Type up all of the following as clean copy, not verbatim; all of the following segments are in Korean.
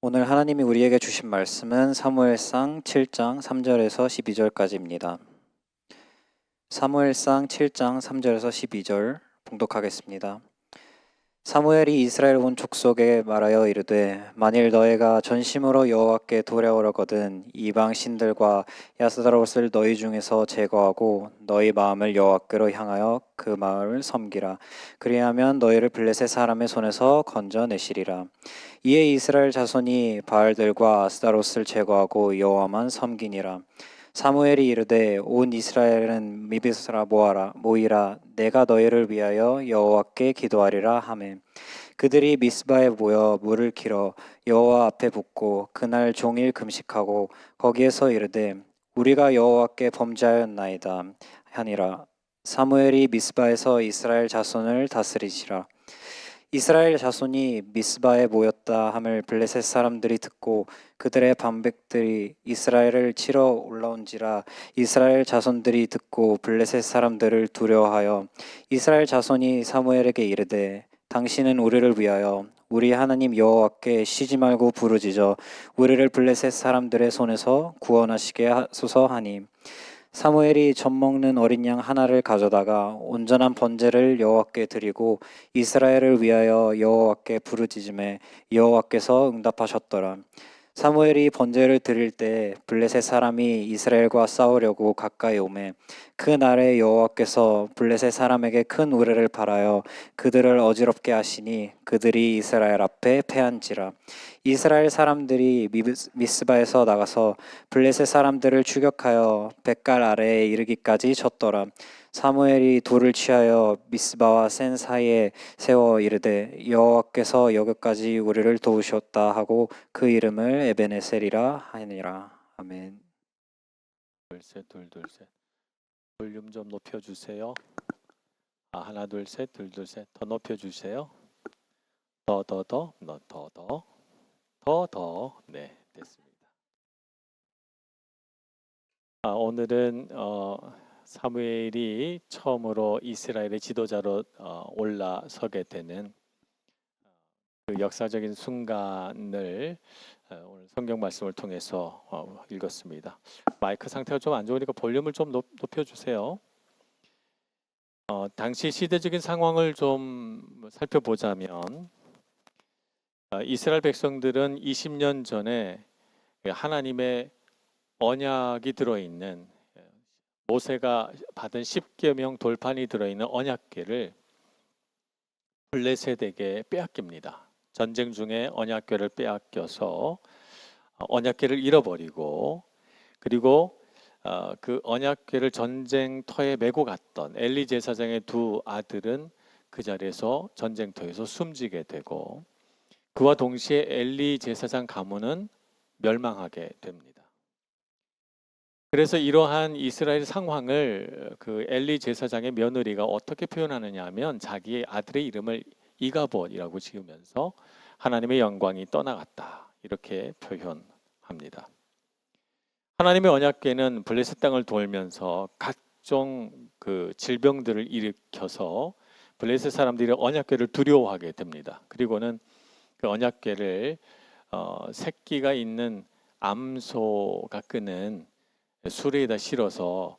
오늘 하나님이 우리에게 주신 말씀은 사무엘상 7장 3절에서 12절까지입니다. 사무엘상 7장 3절에서 12절 봉독하겠습니다. 사무엘이 이스라엘 온 족속에 말하여 이르되 만일 너희가 전심으로 여호와께 돌아오려거든 이방 신들과 야스다롯을 너희 중에서 제거하고 너희 마음을 여호와께로 향하여 그 마음을 섬기라. 그리하면 너희를 블레셋 사람의 손에서 건져내시리라. 이에 이스라엘 자손이 바알들과 아스다롯을 제거하고 여호와만 섬기니라. 사무엘이 이르되 온 이스라엘은 미브사라 모이라 내가 너희를 위하여 여호와께 기도하리라 하매 그들이 미스바에 모여 물을 길어 여호와 앞에 붓고 그날 종일 금식하고 거기에서 이르되 우리가 여호와께 범죄하였나이다 하니라. 사무엘이 미스바에서 이스라엘 자손을 다스리시라. 이스라엘 자손이 미스바에 모였다 함을 블레셋 사람들이 듣고 그들의 방백들이 이스라엘을 치러 올라온지라. 이스라엘 자손들이 듣고 블레셋 사람들을 두려워하여 이스라엘 자손이 사무엘에게 이르되 당신은 우리를 위하여 우리 하나님 여호와께 쉬지 말고 부르짖어 우리를 블레셋 사람들의 손에서 구원하시게 하소서 하니 사무엘이 젖 먹는 어린 양 하나를 가져다가 온전한 번제를 여호와께 드리고 이스라엘을 위하여 여호와께 부르짖음에 여호와께서 응답하셨더라. 사무엘이 번제를 드릴 때 블레셋 사람이 이스라엘과 싸우려고 가까이 오매 그 날에 여호와께서 블레셋 사람에게 큰 우레를 발하여 그들을 어지럽게 하시니 그들이 이스라엘 앞에 패한지라. 이스라엘 사람들이 미스바에서 나가서 블레셋 사람들을 추격하여 벳갈 아래에 이르기까지 쳤더라. 사무엘이 돌을 취하여 미스바와 센 사이에 세워 이르되 여호와께서 여기까지 우리를 도우셨다 하고 그 이름을 에베네셀이라 하니라. 아멘. 둘셋 둘둘셋 볼륨 좀 높여주세요. 하나 둘셋 둘둘셋 더 높여주세요. 더 네, 됐습니다. 오늘은 사무엘이 처음으로 이스라엘의 지도자로 올라서게 되는 그 역사적인 순간을 오늘 성경 말씀을 통해서 읽었습니다. 마이크 상태가 좀 안 좋으니까 볼륨을 좀 높여주세요. 당시 시대적인 상황을 좀 살펴보자면 이스라엘 백성들은 20년 전에 하나님의 언약이 들어있는 모세가 받은 10계명 돌판이 들어있는 언약궤를 블레셋에게 빼앗깁니다. 전쟁 중에 언약궤를 빼앗겨서 언약궤를 잃어버리고 그리고 그 언약궤를 전쟁터에 메고 갔던 엘리 제사장의 두 아들은 그 자리에서 전쟁터에서 숨지게 되고 그와 동시에 엘리 제사장 가문은 멸망하게 됩니다. 그래서 이러한 이스라엘 상황을 그 엘리 제사장의 며느리가 어떻게 표현하느냐 하면 자기의 아들의 이름을 이가봇이라고 지으면서 하나님의 영광이 떠나갔다 이렇게 표현합니다. 하나님의 언약궤는 블레셋 땅을 돌면서 각종 그 질병들을 일으켜서 블레셋 사람들이 언약궤를 두려워하게 됩니다. 그리고는 그 언약궤를 새끼가 있는 암소가 끄는 수레에다 실어서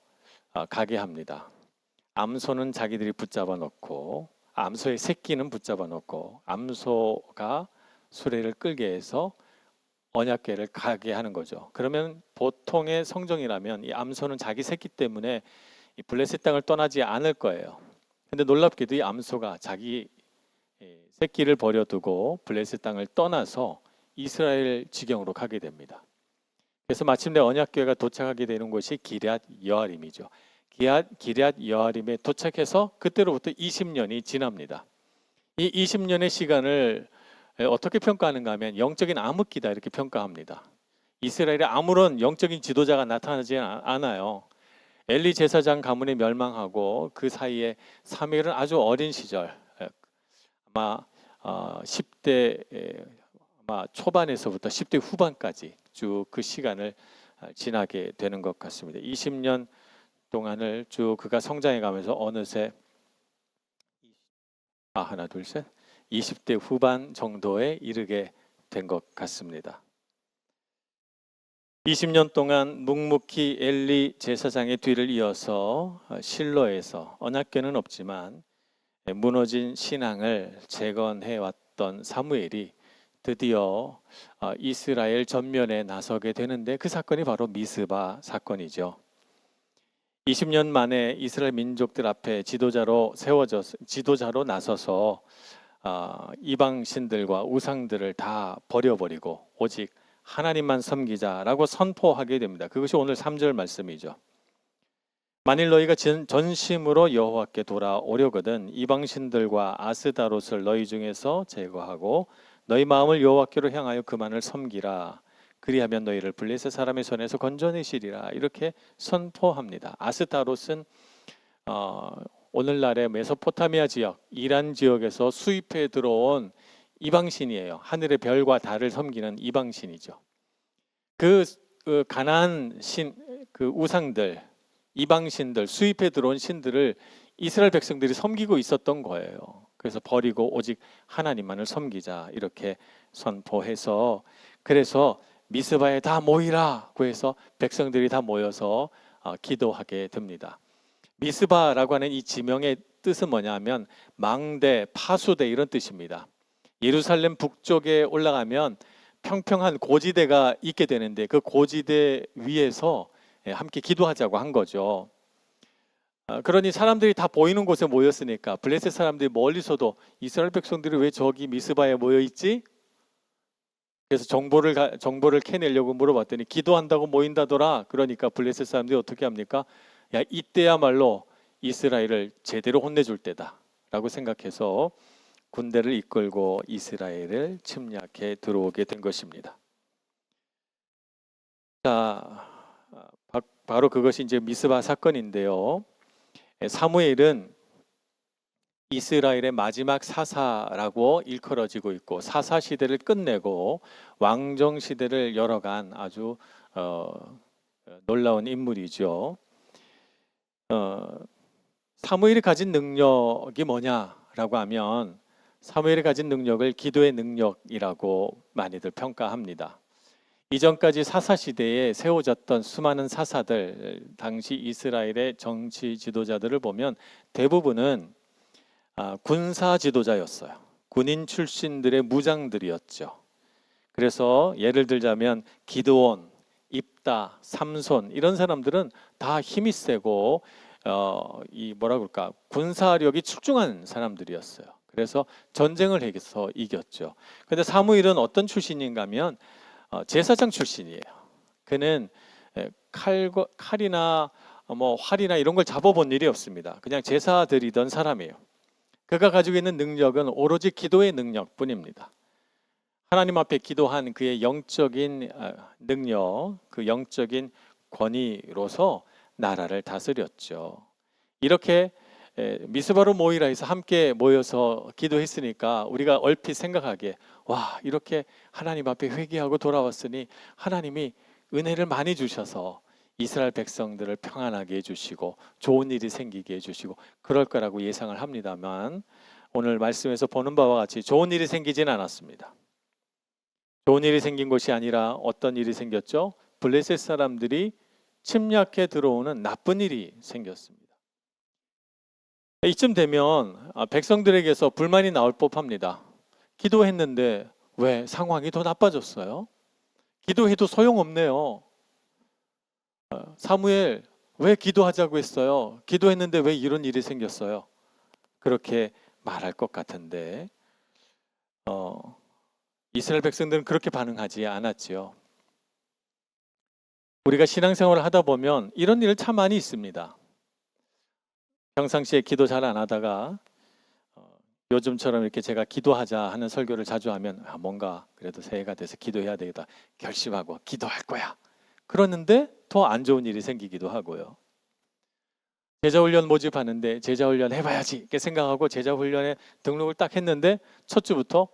가게 합니다. 암소는 자기들이 붙잡아 놓고 암소의 새끼는 붙잡아 놓고 암소가 수레를 끌게 해서 언약궤를 가게 하는 거죠. 그러면 보통의 성정이라면 이 암소는 자기 새끼 때문에 이 블레셋 땅을 떠나지 않을 거예요. 근데 놀랍게도 이 암소가 자기 새끼를 버려두고 블레셋 땅을 떠나서 이스라엘 지경으로 가게 됩니다. 그래서 마침내 언약궤가 도착하게 되는 곳이 기럇 여아림이죠. 기럇 여아림에 도착해서 그때로부터 20년이 지납니다. 이 20년의 시간을 어떻게 평가하는가 하면 영적인 암흑기다 이렇게 평가합니다. 이스라엘에 아무런 영적인 지도자가 나타나지 않아요. 엘리 제사장 가문이 멸망하고 그 사이에 사무엘은 아주 어린 시절 아마 10대 아마 초반에서부터 10대 후반까지 쭉 그 시간을 지나게 되는 것 같습니다. 20년 동안을 쭉 그가 성장해 가면서 어느새 하나 둘 셋 20대 후반 정도에 이르게 된 것 같습니다. 20년 동안 묵묵히 엘리 제사장의 뒤를 이어서 실로에서 언약궤는 없지만 무너진 신앙을 재건해 왔던 사무엘이 드디어 이스라엘 전면에 나서게 되는데 그 사건이 바로 미스바 사건이죠. 20년 만에 이스라엘 민족들 앞에 지도자로 나서서 이방 신들과 우상들을 다 버려버리고 오직 하나님만 섬기자라고 선포하게 됩니다. 그것이 오늘 3절 말씀이죠. 만일 너희가 전심으로 여호와께 돌아오려거든 이방 신들과 아스다롯을 너희 중에서 제거하고 너희 마음을 여호와께로 향하여 그만을 섬기라. 그리하면 너희를 블레셋 사람의 손에서 건져내시리라. 이렇게 선포합니다. 아스다롯은 오늘날의 메소포타미아 지역, 이란 지역에서 수입해 들어온 이방신이에요. 하늘의 별과 달을 섬기는 이방신이죠. 그 가나안 신, 그 우상들, 이방신들, 수입해 들어온 신들을 이스라엘 백성들이 섬기고 있었던 거예요. 그래서 버리고 오직 하나님만을 섬기자 이렇게 선포해서 그래서 미스바에 다 모이라고 해서 백성들이 다 모여서 기도하게 됩니다. 미스바라고 하는 이 지명의 뜻은 뭐냐면 망대, 파수대 이런 뜻입니다. 예루살렘 북쪽에 올라가면 평평한 고지대가 있게 되는데 그 고지대 위에서 함께 기도하자고 한 거죠. 그러니 사람들이 다 보이는 곳에 모였으니까 블레셋 사람들이 멀리서도 이스라엘 백성들이 왜 저기 미스바에 모여 있지? 그래서 정보를 캐내려고 물어봤더니 기도한다고 모인다더라. 그러니까 블레셋 사람들이 어떻게 합니까? 야, 이때야말로 이스라엘을 제대로 혼내줄 때다라고 생각해서 군대를 이끌고 이스라엘을 침략해 들어오게 된 것입니다. 자, 바로 그것이 이제 미스바 사건인데요. 사무엘은 이스라엘의 마지막 사사라고 일컬어지고 있고 사사 시대를 끝내고 왕정 시대를 열어간 아주 놀라운 인물이죠. 사무엘이 가진 능력이 뭐냐라고 하면 사무엘이 가진 능력을 기도의 능력이라고 많이들 평가합니다. 이전까지 사사 시대에 세워졌던 수많은 사사들, 당시 이스라엘의 정치 지도자들을 보면 대부분은 군사 지도자였어요. 군인 출신들의 무장들이었죠. 그래서 예를 들자면 기드온, 입다, 삼손 이런 사람들은 다 힘이 세고 군사력이 출중한 사람들이었어요. 그래서 전쟁을 해서 이겼죠. 그런데 사무엘은 어떤 출신인가 하면 제사장 출신이에요. 그는 칼이나 활이나 이런 걸 잡아본 일이 없습니다. 그냥 제사 드리던 사람이에요. 그가 가지고 있는 능력은 오로지 기도의 능력뿐입니다. 하나님 앞에 기도한 그의 영적인 능력, 그 영적인 권위로서 나라를 다스렸죠. 이렇게 미스바로 모이라 해서 함께 모여서 기도했으니까 우리가 얼핏 생각하기에 와, 이렇게 하나님 앞에 회개하고 돌아왔으니 하나님이 은혜를 많이 주셔서 이스라엘 백성들을 평안하게 해주시고 좋은 일이 생기게 해주시고 그럴 거라고 예상을 합니다만 오늘 말씀에서 보는 바와 같이 좋은 일이 생기진 않았습니다. 좋은 일이 생긴 것이 아니라 어떤 일이 생겼죠? 블레셋 사람들이 침략해 들어오는 나쁜 일이 생겼습니다. 이쯤 되면 백성들에게서 불만이 나올 법합니다. 기도했는데 왜 상황이 더 나빠졌어요? 기도해도 소용없네요. 사무엘 왜 기도하자고 했어요? 기도했는데 왜 이런 일이 생겼어요? 그렇게 말할 것 같은데 이스라엘 백성들은 그렇게 반응하지 않았지요. 우리가 신앙생활을 하다 보면 이런 일 참 많이 있습니다. 평상시에 기도 잘 안 하다가 요즘처럼 이렇게 제가 기도하자 하는 설교를 자주 하면 뭔가 그래도 새해가 돼서 기도해야 되겠다 결심하고 기도할 거야. 그러는데 더 안 좋은 일이 생기기도 하고요. 제자훈련 모집하는데 제자훈련 해봐야지 이렇게 생각하고 제자훈련에 등록을 딱 했는데 첫 주부터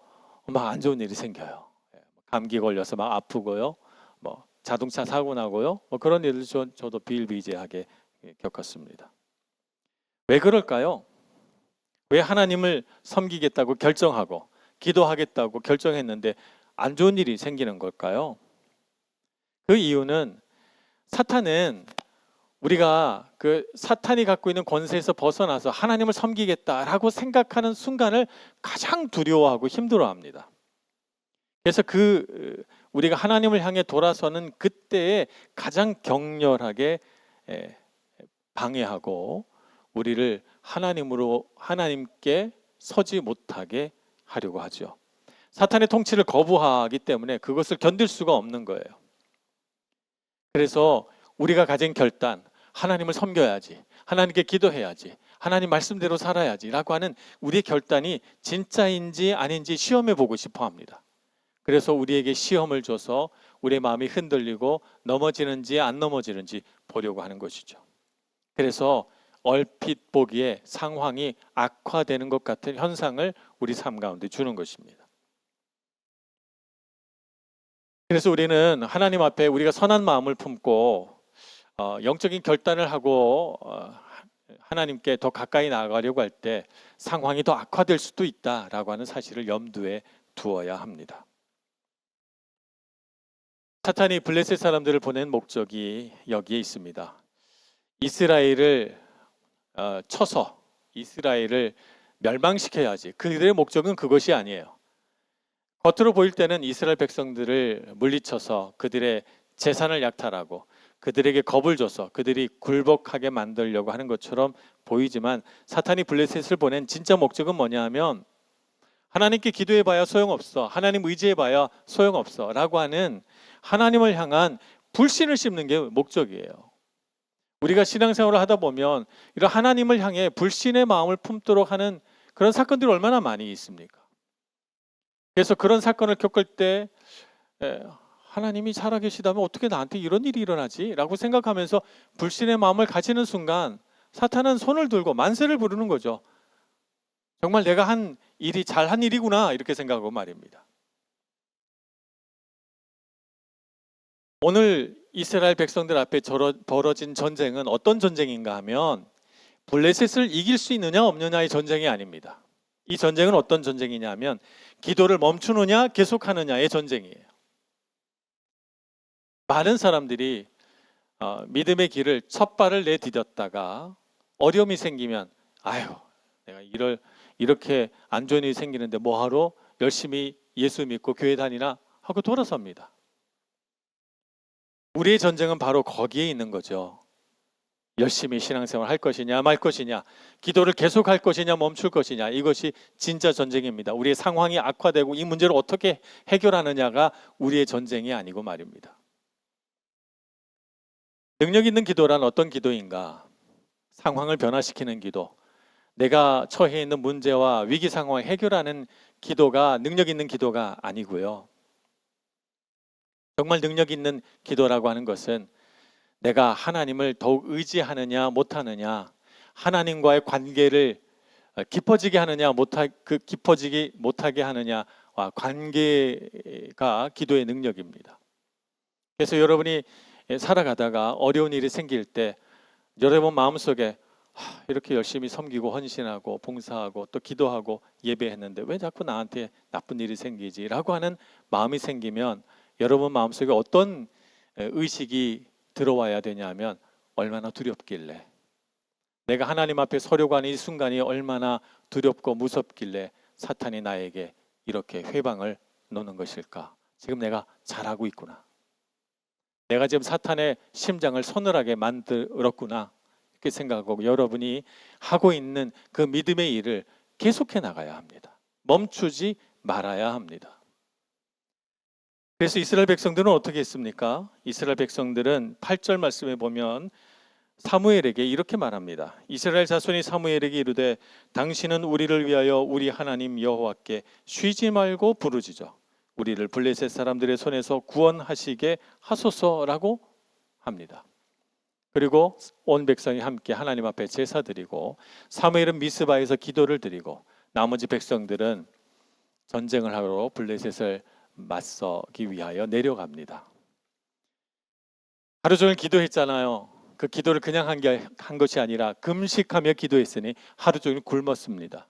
막 안 좋은 일이 생겨요. 감기 걸려서 막 아프고요. 자동차 사고 나고요. 그런 일을 저도 비일비재하게 겪었습니다. 왜 그럴까요? 왜 하나님을 섬기겠다고 결정하고 기도하겠다고 결정했는데 안 좋은 일이 생기는 걸까요? 그 이유는 사탄은 우리가 그 사탄이 갖고 있는 권세에서 벗어나서 하나님을 섬기겠다라고 생각하는 순간을 가장 두려워하고 힘들어합니다. 그래서 우리가 하나님을 향해 돌아서는 그때에 가장 격렬하게 방해하고 우리를 하나님께 서지 못하게 하려고 하죠. 사탄의 통치를 거부하기 때문에 그것을 견딜 수가 없는 거예요. 그래서 우리가 가진 결단, 하나님을 섬겨야지, 하나님께 기도해야지, 하나님 말씀대로 살아야지 라고 하는 우리의 결단이 진짜인지 아닌지 시험해 보고 싶어 합니다. 그래서 우리에게 시험을 줘서 우리의 마음이 흔들리고 넘어지는지 안 넘어지는지 보려고 하는 것이죠. 그래서 얼핏 보기에 상황이 악화되는 것 같은 현상을 우리 삶 가운데 주는 것입니다. 그래서 우리는 하나님 앞에 우리가 선한 마음을 품고 영적인 결단을 하고 하나님께 더 가까이 나아가려고 할 때 상황이 더 악화될 수도 있다라고 하는 사실을 염두에 두어야 합니다. 사탄이 블레셋 사람들을 보낸 목적이 여기에 있습니다. 이스라엘을 쳐서 이스라엘을 멸망시켜야지. 그들의 목적은 그것이 아니에요. 겉으로 보일 때는 이스라엘 백성들을 물리쳐서 그들의 재산을 약탈하고 그들에게 겁을 줘서 그들이 굴복하게 만들려고 하는 것처럼 보이지만 사탄이 블레셋을 보낸 진짜 목적은 뭐냐 하면 하나님께 기도해봐야 소용없어, 하나님 의지해봐야 소용없어 라고 하는 하나님을 향한 불신을 심는 게 목적이에요. 우리가 신앙생활을 하다 보면 이런 하나님을 향해 불신의 마음을 품도록 하는 그런 사건들이 얼마나 많이 있습니까? 그래서 그런 사건을 겪을 때 하나님이 살아계시다면 어떻게 나한테 이런 일이 일어나지? 라고 생각하면서 불신의 마음을 가지는 순간 사탄은 손을 들고 만세를 부르는 거죠. 정말 내가 한 일이 잘한 일이구나 이렇게 생각하고 말입니다. 오늘 이스라엘 백성들 앞에 벌어진 전쟁은 어떤 전쟁인가 하면 블레셋을 이길 수 있느냐 없느냐의 전쟁이 아닙니다. 이 전쟁은 어떤 전쟁이냐 하면 기도를 멈추느냐 계속하느냐의 전쟁이에요. 많은 사람들이 믿음의 길을 첫 발을 내디뎠다가 어려움이 생기면 아유 내가 이렇게 안 좋은 일이 생기는데 뭐하러 열심히 예수 믿고 교회 다니나 하고 돌아섭니다. 우리의 전쟁은 바로 거기에 있는 거죠. 열심히 신앙생활 할 것이냐 말 것이냐, 기도를 계속할 것이냐 멈출 것이냐, 이것이 진짜 전쟁입니다. 우리의 상황이 악화되고 이 문제를 어떻게 해결하느냐가 우리의 전쟁이 아니고 말입니다. 능력 있는 기도란 어떤 기도인가? 상황을 변화시키는 기도, 내가 처해 있는 문제와 위기 상황을 해결하는 기도가 능력 있는 기도가 아니고요. 정말 능력 있는 기도라고 하는 것은 내가 하나님을 더욱 의지하느냐 못하느냐, 하나님과의 관계를 깊어지게 하느냐 깊어지기 못하게 하느냐와 관계가 기도의 능력입니다. 그래서 여러분이 살아가다가 어려운 일이 생길 때 여러분 마음속에 이렇게 열심히 섬기고 헌신하고 봉사하고 또 기도하고 예배했는데 왜 자꾸 나한테 나쁜 일이 생기지? 라고 하는 마음이 생기면 여러분 마음속에 어떤 의식이 들어와야 되냐면 얼마나 두렵길래, 내가 하나님 앞에 서려고 하는 이 순간이 얼마나 두렵고 무섭길래 사탄이 나에게 이렇게 회방을 놓는 것일까? 지금 내가 잘하고 있구나. 내가 지금 사탄의 심장을 서늘하게 만들었구나. 이렇게 생각하고 여러분이 하고 있는 그 믿음의 일을 계속해 나가야 합니다. 멈추지 말아야 합니다. 그래서 이스라엘 백성들은 어떻게 했습니까? 이스라엘 백성들은 8절 말씀에 보면 사무엘에게 이렇게 말합니다. 이스라엘 자손이 사무엘에게 이르되 당신은 우리를 위하여 우리 하나님 여호와께 쉬지 말고 부르짖어 우리를 블레셋 사람들의 손에서 구원하시게 하소서라고 합니다. 그리고 온 백성이 함께 하나님 앞에 제사 드리고 사무엘은 미스바에서 기도를 드리고 나머지 백성들은 전쟁을 하러 블레셋을 맞서기 위하여 내려갑니다. 하루 종일 기도했잖아요. 그 기도를 그냥 한 것이 아니라 금식하며 기도했으니 하루 종일 굶었습니다.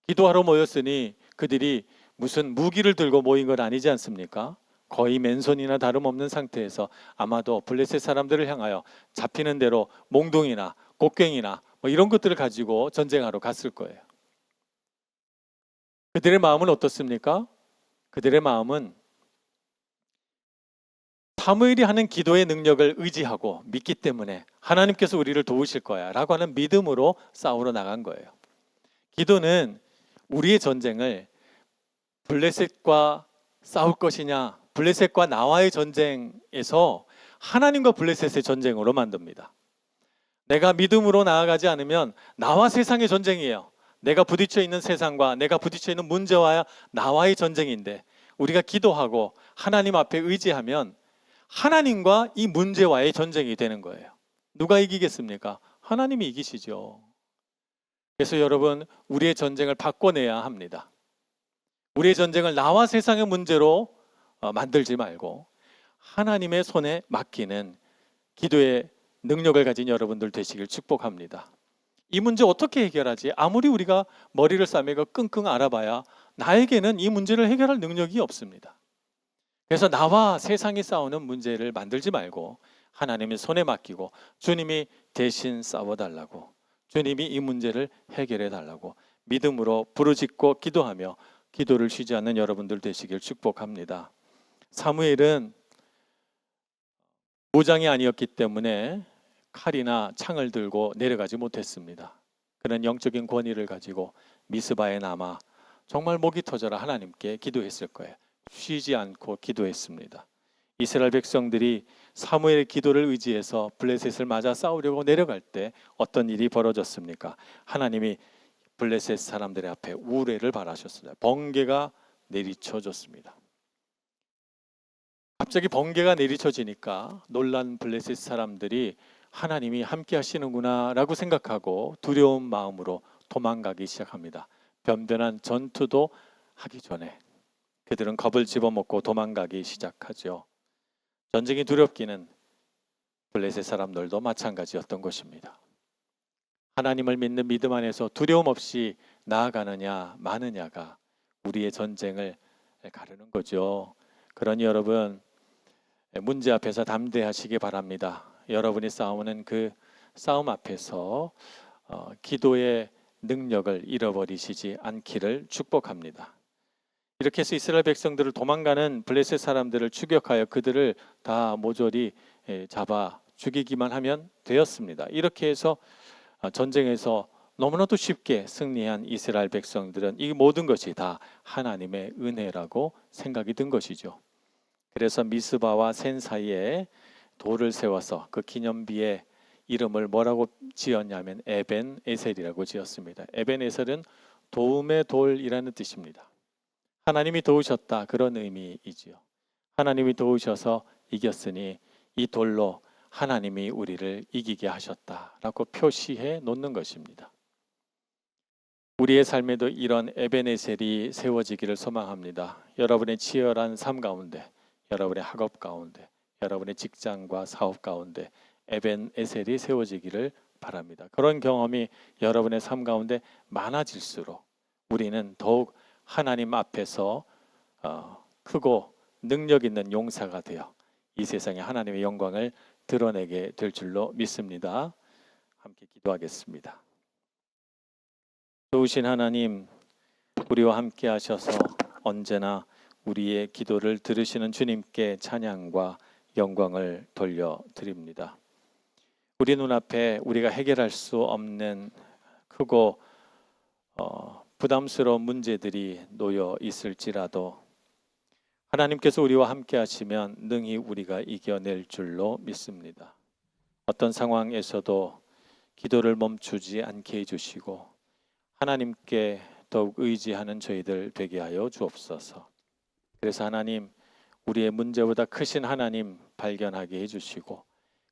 기도하러 모였으니 그들이 무슨 무기를 들고 모인 건 아니지 않습니까? 거의 맨손이나 다름없는 상태에서 아마도 블레셋 사람들을 향하여 잡히는 대로 몽둥이나 곡괭이나 뭐 이런 것들을 가지고 전쟁하러 갔을 거예요. 그들의 마음은 어떻습니까? 그들의 마음은 사무엘이 하는 기도의 능력을 의지하고 믿기 때문에 하나님께서 우리를 도우실 거야 라고 하는 믿음으로 싸우러 나간 거예요. 기도는 우리의 전쟁을 블레셋과 싸울 것이냐, 블레셋과 나와의 전쟁에서 하나님과 블레셋의 전쟁으로 만듭니다. 내가 믿음으로 나아가지 않으면 나와 세상의 전쟁이에요. 내가 부딪혀 있는 세상과 내가 부딪혀 있는 문제와 나와의 전쟁인데, 우리가 기도하고 하나님 앞에 의지하면 하나님과 이 문제와의 전쟁이 되는 거예요. 누가 이기겠습니까? 하나님이 이기시죠. 그래서 여러분, 우리의 전쟁을 바꿔내야 합니다. 우리의 전쟁을 나와 세상의 문제로 만들지 말고 하나님의 손에 맡기는 기도의 능력을 가진 여러분들 되시길 축복합니다. 이 문제 어떻게 해결하지? 아무리 우리가 머리를 싸매고 끙끙 앓아봐야 나에게는 이 문제를 해결할 능력이 없습니다. 그래서 나와 세상이 싸우는 문제를 만들지 말고 하나님의 손에 맡기고 주님이 대신 싸워달라고, 주님이 이 문제를 해결해 달라고 믿음으로 부르짖고 기도하며 기도를 쉬지 않는 여러분들 되시길 축복합니다. 사무엘은 무장이 아니었기 때문에 칼이나 창을 들고 내려가지 못했습니다. 그는 영적인 권위를 가지고 미스바에 남아 정말 목이 터져라 하나님께 기도했을 거예요. 쉬지 않고 기도했습니다. 이스라엘 백성들이 사무엘의 기도를 의지해서 블레셋을 맞아 싸우려고 내려갈 때 어떤 일이 벌어졌습니까? 하나님이 블레셋 사람들의 앞에 우레를 발하셨어요. 번개가 내리쳐졌습니다. 갑자기 번개가 내리쳐지니까 놀란 블레셋 사람들이 하나님이 함께 하시는구나 라고 생각하고 두려운 마음으로 도망가기 시작합니다. 변변한 전투도 하기 전에 그들은 겁을 집어먹고 도망가기 시작하죠. 전쟁이 두렵기는 블레셋 사람들도 마찬가지였던 것입니다. 하나님을 믿는 믿음 안에서 두려움 없이 나아가느냐 마느냐가 우리의 전쟁을 가르는 거죠. 그러니 여러분, 문제 앞에서 담대하시기 바랍니다. 여러분이 싸우는 그 싸움 앞에서 기도의 능력을 잃어버리시지 않기를 축복합니다. 이렇게 해서 이스라엘 백성들을 도망가는 블레셋 사람들을 추격하여 그들을 다 모조리 잡아 죽이기만 하면 되었습니다. 이렇게 해서 전쟁에서 너무나도 쉽게 승리한 이스라엘 백성들은 이 모든 것이 다 하나님의 은혜라고 생각이 든 것이죠. 그래서 미스바와 센 사이에 돌을 세워서 그 기념비의 이름을 뭐라고 지었냐면 에벤 에셀이라고 지었습니다. 에벤 에셀은 도움의 돌이라는 뜻입니다. 하나님이 도우셨다, 그런 의미이지요. 하나님이 도우셔서 이겼으니 이 돌로 하나님이 우리를 이기게 하셨다라고 표시해 놓는 것입니다. 우리의 삶에도 이런 에벤에셀이 세워지기를 소망합니다. 여러분의 치열한 삶 가운데, 여러분의 학업 가운데, 여러분의 직장과 사업 가운데 에벤에셀이 세워지기를 바랍니다. 그런 경험이 여러분의 삶 가운데 많아질수록 우리는 더욱 하나님 앞에서 크고 능력 있는 용사가 되어 이 세상에 하나님의 영광을 드러내게 될 줄로 믿습니다. 함께 기도하겠습니다. 좋으신 하나님, 우리와 함께 하셔서 언제나 우리의 기도를 들으시는 주님께 찬양과 영광을 돌려드립니다. 우리 눈앞에 우리가 해결할 수 없는 크고 부담스러운 문제들이 놓여 있을지라도 하나님께서 우리와 함께 하시면 능히 우리가 이겨낼 줄로 믿습니다. 어떤 상황에서도 기도를 멈추지 않게 해주시고 하나님께 더욱 의지하는 저희들 되게 하여 주옵소서. 그래서 하나님, 우리의 문제보다 크신 하나님 발견하게 해주시고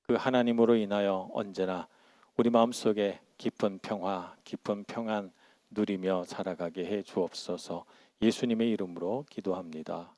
그 하나님으로 인하여 언제나 우리 마음속에 깊은 평화, 깊은 평안 누리며 살아가게 해 주옵소서. 예수님의 이름으로 기도합니다.